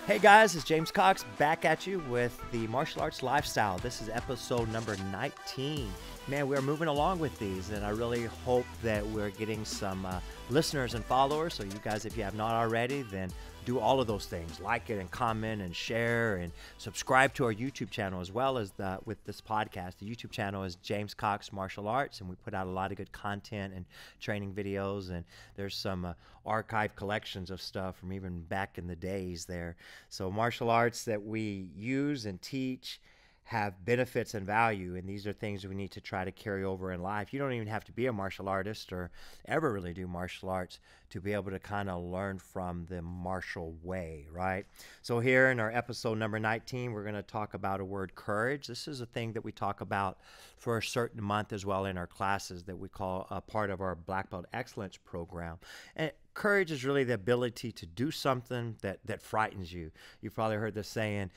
Hey guys, it's James Cox back at you with the Martial Arts Lifestyle. This is episode number 19. Man, we're moving along with these, and I really hope that we're getting some listeners and followers. So you guys, if you have not already, then do all of those things. Like it and comment and share and subscribe to our YouTube channel as well as with this podcast. The YouTube channel is James Cox Martial Arts, and we put out a lot of good content and training videos, and there's some archive collections of stuff from even back in the days there. So martial arts that we use and teach have benefits and value, and these are things we need to try to carry over in life. You don't even have to be a martial artist or ever really do martial arts to be able to kind of learn from the martial way, right? So here in our episode number 19, we're going to talk about a word, courage. This is a thing that we talk about for a certain month as well in our classes that we call a part of our Black Belt Excellence program. And courage is really the ability to do something that frightens you. You've probably heard this saying,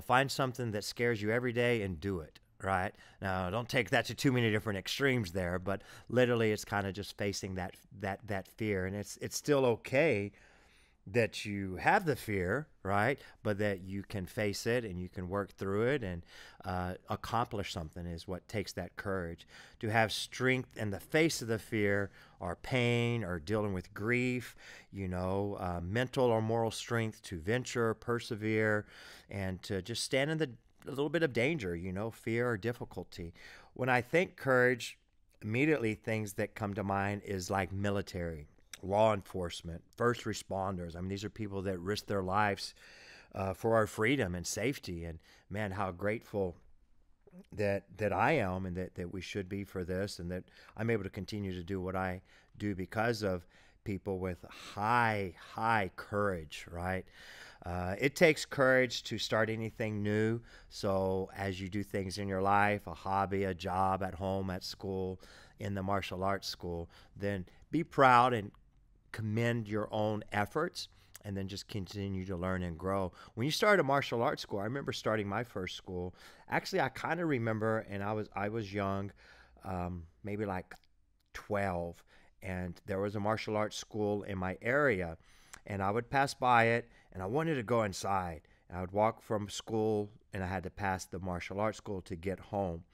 find something that scares you every day and do it, right? Now, don't take that to too many different extremes there, but literally it's kind of just facing that fear. And it's still okay that you have the fear, right? But that you can face it and you can work through it and accomplish something is what takes that courage. To have strength in the face of the fear or pain or dealing with grief, mental or moral strength to venture, persevere, and to just stand in a little bit of danger, fear or difficulty. When I think courage, immediately things that come to mind is like military, law enforcement, first responders. I mean, these are people that risk their lives for our freedom and safety. And man, how grateful that I am and that we should be for this, and that I'm able to continue to do what I do because of people with high courage, right? It takes courage to start anything new. So as you do things in your life, a hobby, a job, at home, at school, in the martial arts school, then be proud and commend your own efforts, and then just continue to learn and grow. When you start a martial arts school, I remember starting my first school. Actually, I kind of remember, and I was young, maybe like 12, and there was a martial arts school in my area, and I would pass by it, and I wanted to go inside. And I would walk from school, and I had to pass the martial arts school to get home.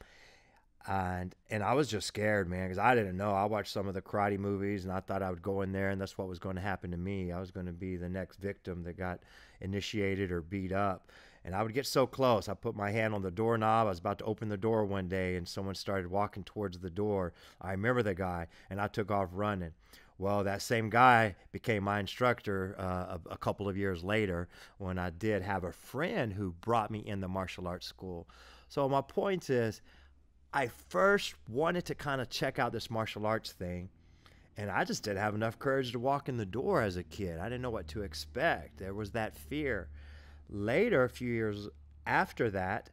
And I was just scared, man, because I didn't know. I watched some of the karate movies, and I thought I would go in there, and that's what was going to happen to me. I was going to be the next victim that got initiated or beat up. And I would get so close. I put my hand on the doorknob. I was about to open the door one day, and someone started walking towards the door. I remember the guy, and I took off running. Well, that same guy became my instructor a couple of years later when I did have a friend who brought me in the martial arts school. So my point is, I first wanted to kind of check out this martial arts thing, and I just didn't have enough courage to walk in the door as a kid. I didn't know what to expect. There was that fear. Later, a few years after that,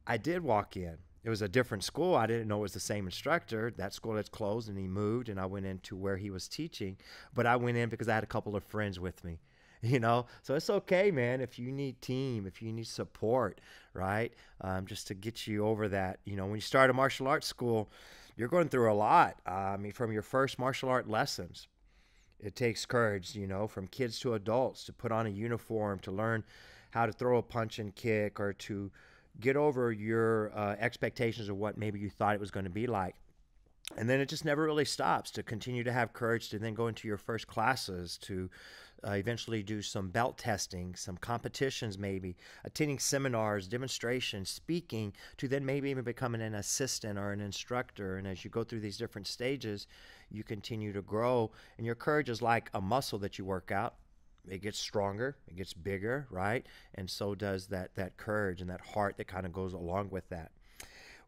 I did walk in. It was a different school. I didn't know it was the same instructor. That school had closed, and he moved, and I went into where he was teaching. But I went in because I had a couple of friends with me. So it's okay, man, if you need team, if you need support, right? Just to get you over that. When you start a martial arts school, you're going through a lot. From your first martial art lessons, it takes courage, from kids to adults, to put on a uniform, to learn how to throw a punch and kick, or to get over your expectations of what maybe you thought it was going to be like. And then it just never really stops, to continue to have courage to then go into your first classes, to eventually do some belt testing, some competitions maybe, attending seminars, demonstrations, speaking, to then maybe even becoming an assistant or an instructor. And as you go through these different stages, you continue to grow. And your courage is like a muscle that you work out. It gets stronger, it gets bigger, right? And so does that courage and that heart that kind of goes along with that.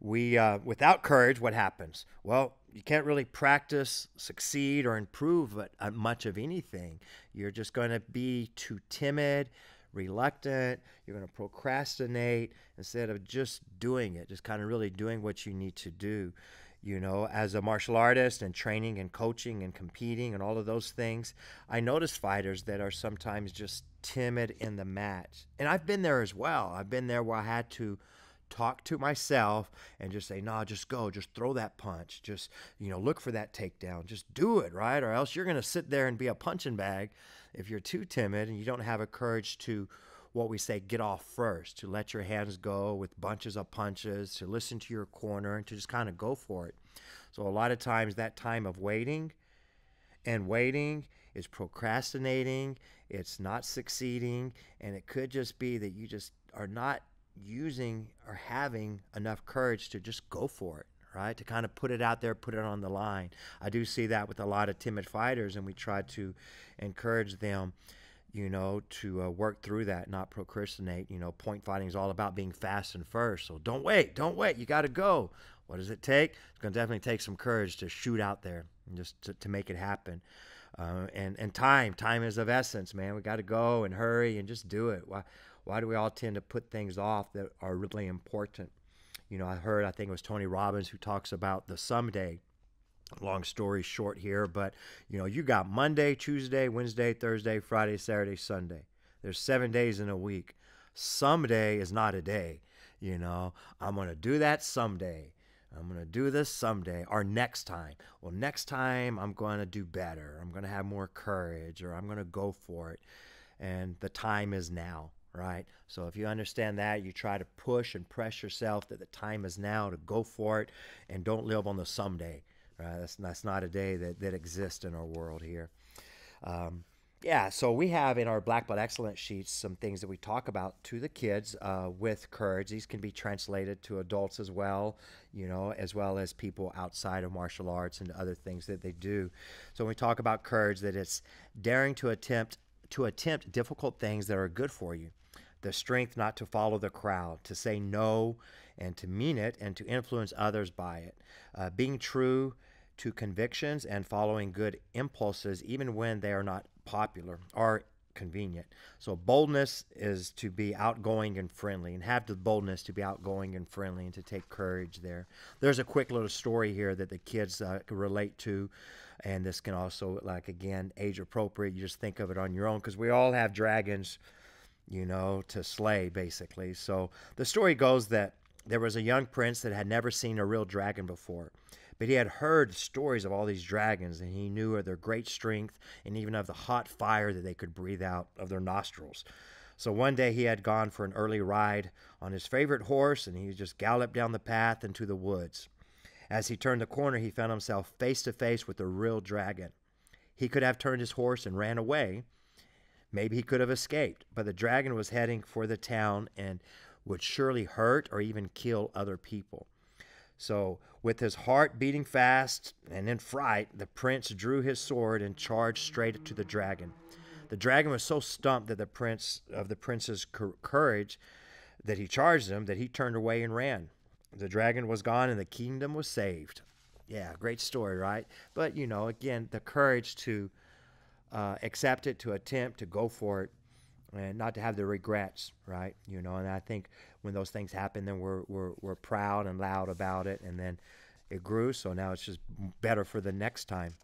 Without courage, what happens? Well, you can't really practice, succeed, or improve at much of anything. You're just going to be too timid, reluctant. You're going to procrastinate instead of just doing it, just kind of really doing what you need to do. As a martial artist and training and coaching and competing and all of those things, I notice fighters that are sometimes just timid in the match. And I've been there as well. I've been there where I had to talk to myself and just say, no, just go, just throw that punch, just, look for that takedown, just do it, right? Or else you're going to sit there and be a punching bag if you're too timid and you don't have a courage to what we say, get off first, to let your hands go with bunches of punches, to listen to your corner, and to just kind of go for it. So a lot of times that time of waiting is procrastinating, it's not succeeding, and it could just be that you just are not using or having enough courage to just go for it, right? To kind of put it out there, put it on the line. I do see that with a lot of timid fighters, and we try to encourage them, to work through that, not procrastinate. Point fighting is all about being fast and first. So don't wait. You got to go. What does it take? It's going to definitely take some courage to shoot out there and just to make it happen. And time is of essence, man. We got to go and hurry and just do it. Why do we all tend to put things off that are really important? I think it was Tony Robbins who talks about the someday. Long story short here, but you got Monday, Tuesday, Wednesday, Thursday, Friday, Saturday, Sunday. There's 7 days in a week. Someday is not a day. I'm going to do that someday. I'm going to do this someday or next time. Well, next time I'm going to do better. I'm going to have more courage, or I'm going to go for it. And the time is now, right? So if you understand that, you try to push and press yourself that the time is now to go for it, and don't live on the someday. Right? That's not a day that exists in our world here. So we have in our Black Belt Excellence sheets some things that we talk about to the kids with courage. These can be translated to adults as well, as well as people outside of martial arts and other things that they do. So when we talk about courage, that it's daring to attempt difficult things that are good for you. The strength not to follow the crowd, to say no and to mean it, and to influence others by it. Being true to convictions and following good impulses even when they are not popular or convenient. So boldness is to be outgoing and friendly, and have the boldness to be outgoing and friendly, and to take courage there. There's a quick little story here that the kids can relate to, and this can also, again, age appropriate. You just think of it on your own, because we all have dragons, to slay, basically. So the story goes that there was a young prince that had never seen a real dragon before, but he had heard stories of all these dragons, and he knew of their great strength and even of the hot fire that they could breathe out of their nostrils. So one day he had gone for an early ride on his favorite horse, and he just galloped down the path into the woods. As he turned the corner, he found himself face to face with a real dragon. He could have turned his horse and ran away. Maybe he could have escaped, but the dragon was heading for the town and would surely hurt or even kill other people. So with his heart beating fast and in fright, the prince drew his sword and charged straight to the dragon. The dragon was so stumped that the prince's courage that he charged him, that he turned away and ran. The dragon was gone and the kingdom was saved. Yeah, great story, right? But, again, the courage to accept it, to attempt, to go for it, and not to have the regrets, right? And I think when those things happen, then we're proud and loud about it, and then it grew, so now it's just better for the next time.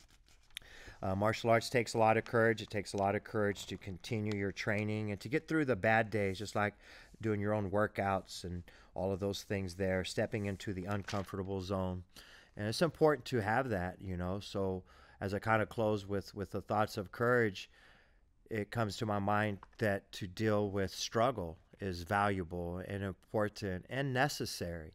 Martial arts takes a lot of courage. It takes a lot of courage to continue your training and to get through the bad days, just like doing your own workouts and all of those things there, stepping into the uncomfortable zone. And it's important to have that, So as I kind of close with the thoughts of courage, it comes to my mind that to deal with struggle is valuable and important and necessary.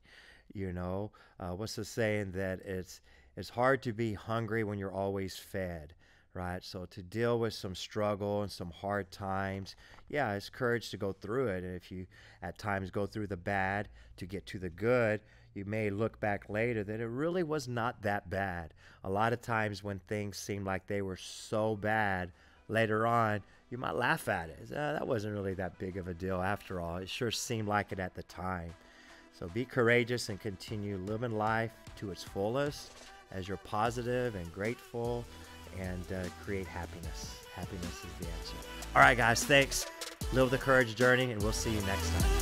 What's the saying that it's hard to be hungry when you're always fed, right? So to deal with some struggle and some hard times, yeah, it's courage to go through it. And if you at times go through the bad to get to the good, you may look back later that it really was not that bad. A lot of times when things seem like they were so bad, later on, you might laugh at it. That wasn't really that big of a deal after all. It sure seemed like it at the time. So be courageous and continue living life to its fullest as you're positive and grateful, and create happiness. Happiness is the answer. All right, guys, thanks. Live the courage journey, and we'll see you next time.